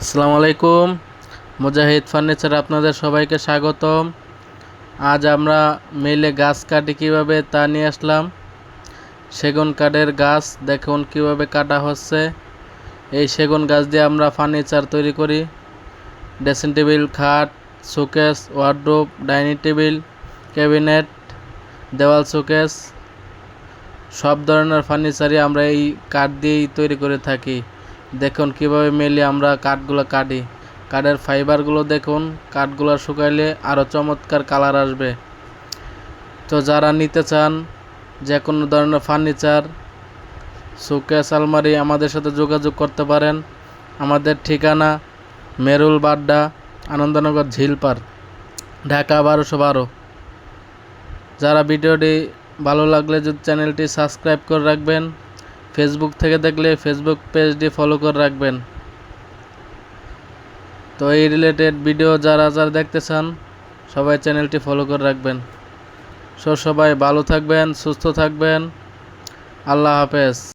আসসালামু আলাইকুম। মুজাহিদ ফার্নিচার আপনাদের সবাইকে স্বাগতম। আজ আমরা মেলে গাছ কাটি কীভাবে তা নিয়ে আসলাম। সেগুন কাঠের গাছ দেখুন কীভাবে কাটা হচ্ছে। এই সেগুন গাছ দিয়ে আমরা ফার্নিচার তৈরি করি। ড্রেসিং টেবিল, খাট, showcase, wardrobe, dining table, cabinet, দেওয়াল শোকেস, সব ধরনের ফার্নিচারই আমরা এই কাঠ দিয়েই তৈরি করে থাকি। দেখুন কিভাবে মেলে আমরা কাঠগুলো কাটি। কাঠের ফাইবারগুলো দেখুন, কাঠগুলো শুকাইলে আরও চমৎকার কালার আসবে। তো যারা নিতে চান যে কোনো ধরনের ফার্নিচার, শোকেস, আলমারি, আমাদের সাথে যোগাযোগ করতে পারেন। আমাদের ঠিকানা মেরুল বাড্ডা, আনন্দনগর, ঝিলপার, ঢাকা 1212। যারা ভিডিওটি ভালো লাগলে যদি চ্যানেলটি সাবস্ক্রাইব করে রাখবেন। ফেসবুক থেকে দেখলে ফেসবুক পেজটি ফলো করে রাখবেন। তো এই রিলেটেড ভিডিও যারা দেখতে চান সবাই চ্যানেলটি ফলো করে রাখবেন। সবাই ভালো থাকবেন, সুস্থ থাকবেন। আল্লাহ হাফেজ।